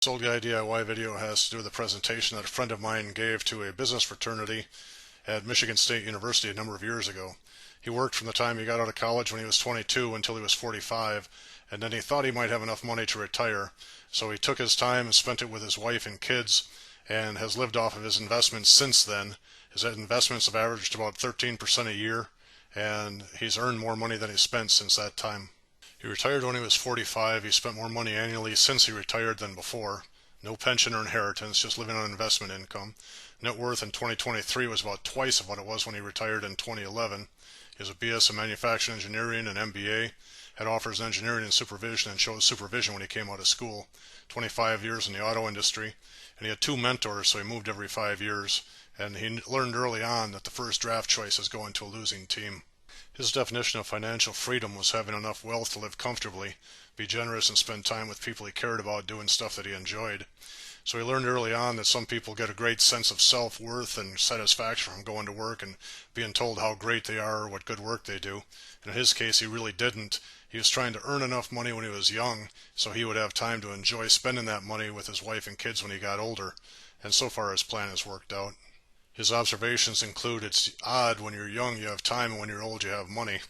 This old guy DIY video has to do with a presentation that a friend of mine gave to a business fraternity at Michigan State University a number of years ago. He worked from the time he got out of college when he was 22 until he was 45, and then he thought he might have enough money to retire. So he took his time and spent it with his wife and kids and has lived off of his investments since then. His investments have averaged about 13% a year, and he's earned more money than he spent since that time. He retired when he was 45. He spent more money annually since he retired than before. No pension or inheritance, just living on investment income. Net worth in 2023 was about twice of what it was when he retired in 2011. He has a BS in manufacturing engineering and MBA, had offers in engineering and supervision, and chose supervision when he came out of school. 25 years in the auto industry, and he had two mentors, so he moved every 5 years. And he learned early on that the first draft choice is going to a losing team. His definition of financial freedom was having enough wealth to live comfortably, be generous, and spend time with people he cared about doing stuff that he enjoyed. So he learned early on that some people get a great sense of self-worth and satisfaction from going to work and being told how great they are or what good work they do. And in his case, he really didn't. He was trying to earn enough money when he was young so he would have time to enjoy spending that money with his wife and kids when he got older. And so far his plan has worked out. His observations include it's odd when you're young you have time and when you're old you have money.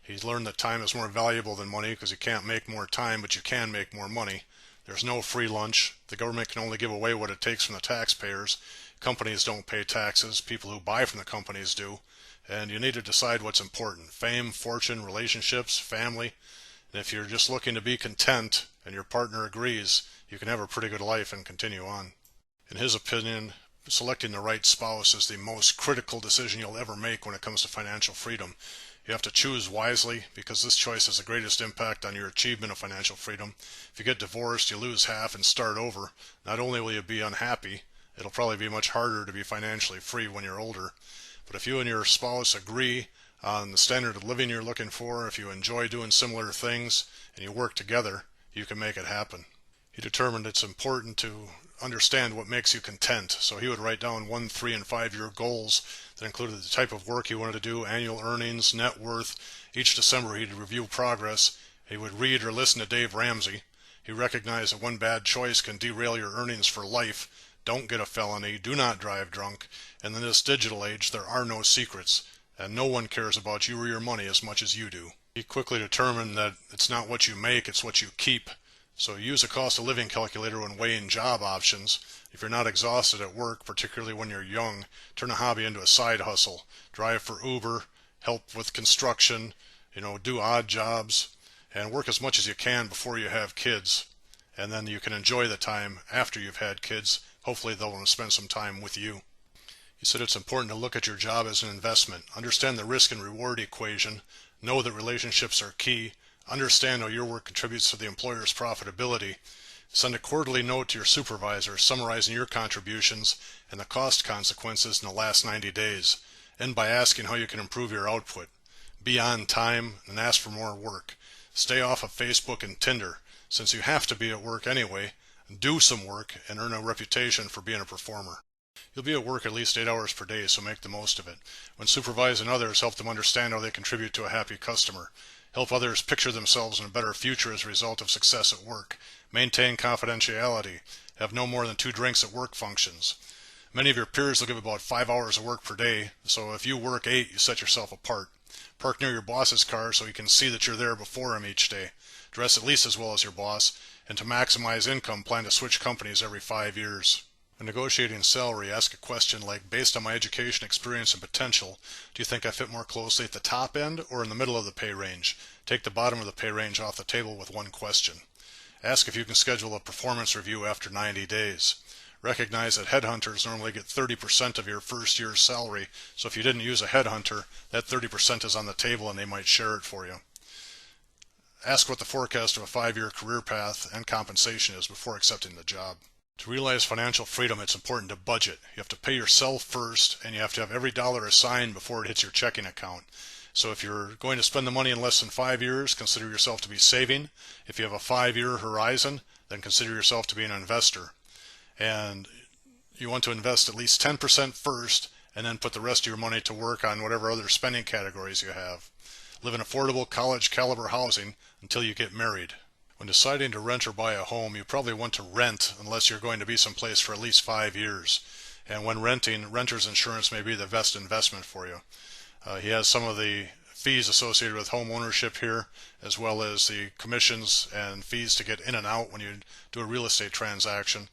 He's learned that time is more valuable than money because you can't make more time, but you can make more money. There's no free lunch. The government can only give away what it takes from the taxpayers. Companies don't pay taxes. People who buy from the companies do. And you need to decide what's important. Fame, fortune, relationships, family. And if you're just looking to be content and your partner agrees, you can have a pretty good life and continue on. In his opinion, selecting the right spouse is the most critical decision you'll ever make when it comes to financial freedom. You have to choose wisely because this choice has the greatest impact on your achievement of financial freedom. If you get divorced, you lose half and start over. Not only will you be unhappy, it'll probably be much harder to be financially free when you're older. But if you and your spouse agree on the standard of living you're looking for, if you enjoy doing similar things, and you work together, you can make it happen. He determined it's important to understand what makes you content, so he would write down 1, 3, and 5-year goals that included the type of work he wanted to do, annual earnings, net worth. Each December he'd review progress. He would read or listen to Dave Ramsey. He recognized that one bad choice can derail your earnings for life. Don't get a felony, do not drive drunk, and in this digital age there are no secrets, and no one cares about you or your money as much as you do. He quickly determined that it's not what you make, it's what you keep. So use a cost of living calculator when weighing job options. If you're not exhausted at work, particularly when you're young, turn a hobby into a side hustle. Drive for Uber, help with construction, do odd jobs, and work as much as you can before you have kids. And then you can enjoy the time after you've had kids. Hopefully they'll want to spend some time with you. He said it's important to look at your job as an investment. Understand the risk and reward equation. Know that relationships are key. Understand how your work contributes to the employer's profitability. Send a quarterly note to your supervisor summarizing your contributions and the cost consequences in the last 90 days. End by asking how you can improve your output. Be on time and ask for more work. Stay off of Facebook and Tinder. Since you have to be at work anyway, do some work and earn a reputation for being a performer. You'll be at work at least 8 hours per day, so make the most of it. When supervising others, help them understand how they contribute to a happy customer. Help others picture themselves in a better future as a result of success at work. Maintain confidentiality. Have no more than 2 drinks at work functions. Many of your peers will give about 5 hours of work per day, so if you work 8, you set yourself apart. Park near your boss's car so he can see that you're there before him each day. Dress at least as well as your boss, and to maximize income, plan to switch companies every 5 years. When negotiating salary, ask a question like, based on my education, experience, and potential, do you think I fit more closely at the top end or in the middle of the pay range? Take the bottom of the pay range off the table with one question. Ask if you can schedule a performance review after 90 days. Recognize that headhunters normally get 30% of your first year's salary, so if you didn't use a headhunter, that 30% is on the table and they might share it for you. Ask what the forecast of a 5-year career path and compensation is before accepting the job. To realize financial freedom, it's important to budget. You have to pay yourself first, and you have to have every dollar assigned before it hits your checking account. So if you're going to spend the money in less than 5 years, consider yourself to be saving. If you have a 5-year horizon, then consider yourself to be an investor. And you want to invest at least 10% first, and then put the rest of your money to work on whatever other spending categories you have. Live in affordable college caliber housing until you get married. When deciding to rent or buy a home, you probably want to rent unless you're going to be someplace for at least 5 years. And when renting, renter's insurance may be the best investment for you. He has some of the fees associated with home ownership here, as well as the commissions and fees to get in and out when you do a real estate transaction.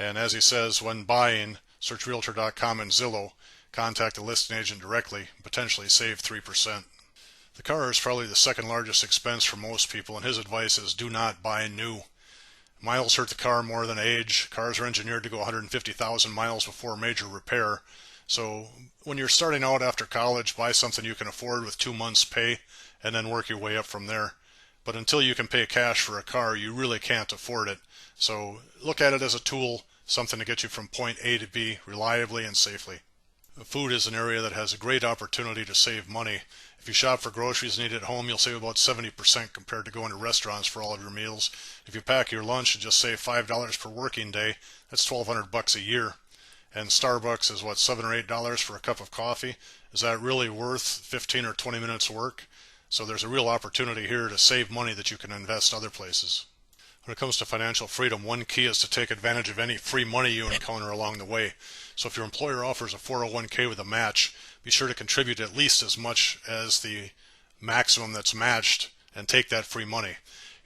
And as he says, when buying, search Realtor.com and Zillow, contact the listing agent directly, and potentially save 3%. The car is probably the second largest expense for most people, and his advice is do not buy new. Miles hurt the car more than age. Cars are engineered to go 150,000 miles before major repair. So when you're starting out after college, buy something you can afford with 2 months pay and then work your way up from there. But until you can pay cash for a car, you really can't afford it. So look at it as a tool, something to get you from point A to B reliably and safely. Food is an area that has a great opportunity to save money. If you shop for groceries and eat at home, you'll save about 70% compared to going to restaurants for all of your meals. If you pack your lunch and just save $5 per working day, that's $1,200 a year. And Starbucks is what, $7 or $8 for a cup of coffee? Is that really worth 15 or 20 minutes work? So there's a real opportunity here to save money that you can invest other places. When it comes to financial freedom, one key is to take advantage of any free money you encounter along the way. So if your employer offers a 401k with a match, be sure to contribute at least as much as the maximum that's matched and take that free money.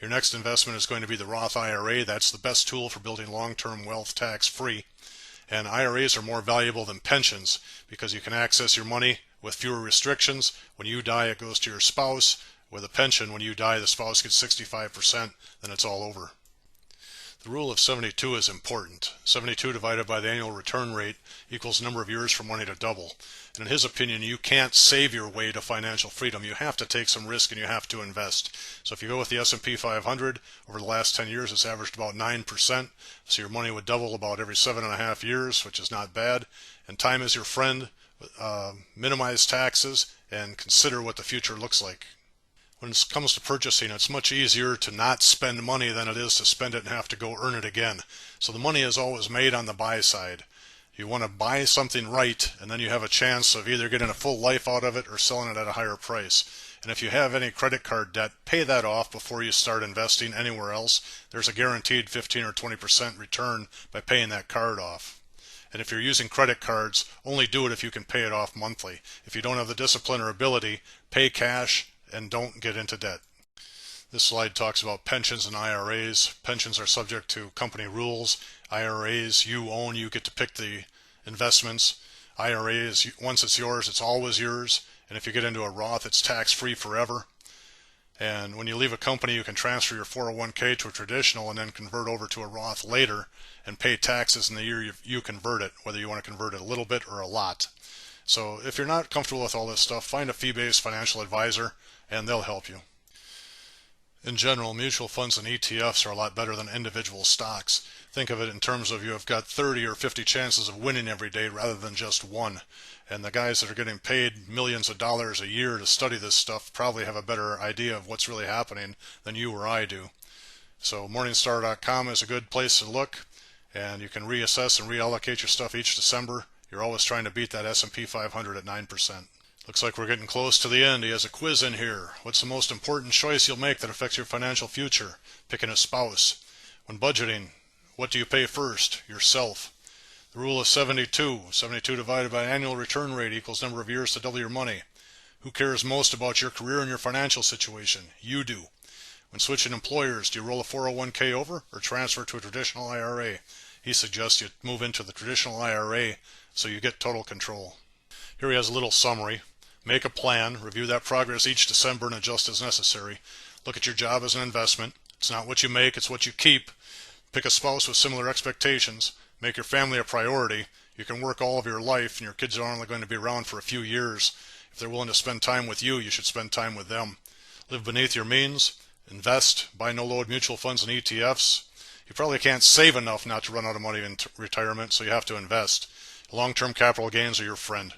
Your next investment is going to be the Roth IRA. That's the best tool for building long-term wealth tax-free. And IRAs are more valuable than pensions because you can access your money with fewer restrictions. When you die, it goes to your spouse. With a pension, when you die, the spouse gets 65%, then it's all over. The rule of 72 is important. 72 divided by the annual return rate equals the number of years for money to double. And in his opinion, you can't save your way to financial freedom. You have to take some risk and you have to invest. So if you go with the S&P 500, over the last 10 years, it's averaged about 9%. So your money would double about every 7.5 years, which is not bad. And time is your friend. Minimize taxes and consider what the future looks like. When it comes to purchasing, it's much easier to not spend money than it is to spend it and have to go earn it again. So the money is always made on the buy side. You want to buy something right, and then you have a chance of either getting a full life out of it or selling it at a higher price. And if you have any credit card debt, pay that off before you start investing anywhere else. There's a guaranteed 15 or 20% return by paying that card off. And if you're using credit cards, only do it if you can pay it off monthly. If you don't have the discipline or ability, pay cash and don't get into debt. This slide talks about pensions and IRAs. Pensions are subject to company rules. IRAs, you own, you get to pick the investments. IRAs, once it's yours, it's always yours. And if you get into a Roth, it's tax-free forever. And when you leave a company, you can transfer your 401k to a traditional and then convert over to a Roth later and pay taxes in the year you convert it, whether you want to convert it a little bit or a lot. So if you're not comfortable with all this stuff, find a fee-based financial advisor and they'll help you. In general, mutual funds and ETFs are a lot better than individual stocks. Think of it in terms of you have got 30 or 50 chances of winning every day rather than just one. And the guys that are getting paid millions of dollars a year to study this stuff probably have a better idea of what's really happening than you or I do. So Morningstar.com is a good place to look, and you can reassess and reallocate your stuff each December. You're always trying to beat that S&P 500 at 9%. Looks like we're getting close to the end. He has a quiz in here. What's the most important choice you'll make that affects your financial future? Picking a spouse. When budgeting, what do you pay first? Yourself. The rule of 72. 72 divided by annual return rate equals number of years to double your money. Who cares most about your career and your financial situation? You do. When switching employers, do you roll a 401k over or transfer to a traditional IRA? He suggests you move into the traditional IRA so you get total control. Here he has a little summary. Make a plan, review that progress each December and adjust as necessary. Look at your job as an investment. It's not what you make, it's what you keep. Pick a spouse with similar expectations. Make your family a priority. You can work all of your life and your kids are only going to be around for a few years. If they're willing to spend time with you, you should spend time with them. Live beneath your means. Invest. Buy no-load mutual funds and ETFs. You probably can't save enough not to run out of money in retirement, so you have to invest. Long-term capital gains are your friend.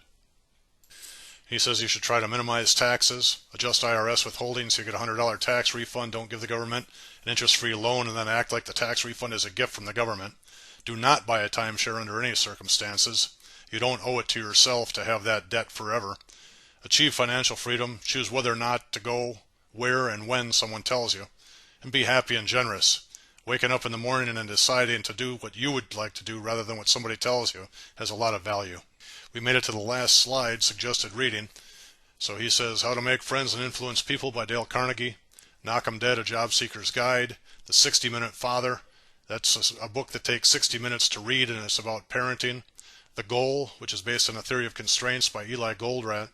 He says you should try to minimize taxes, adjust IRS withholding so you get a $100 tax refund, don't give the government an interest-free loan and then act like the tax refund is a gift from the government. Do not buy a timeshare under any circumstances. You don't owe it to yourself to have that debt forever. Achieve financial freedom, choose whether or not to go, where and when someone tells you. and be happy and generous. Waking up in the morning and deciding to do what you would like to do rather than what somebody tells you has a lot of value. We made it to the last slide, suggested reading. So he says, How to Make Friends and Influence People by Dale Carnegie, Knock 'em Dead, A Job Seeker's Guide, The 60-Minute Father. That's a book that takes 60 minutes to read, and it's about parenting. The Goal, which is based on a theory of constraints by Eli Goldratt.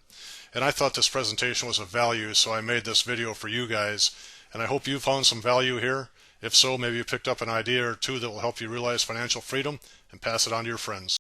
And I thought this presentation was of value, so I made this video for you guys. And I hope you found some value here. If so, maybe you picked up an idea or two that will help you realize financial freedom and pass it on to your friends.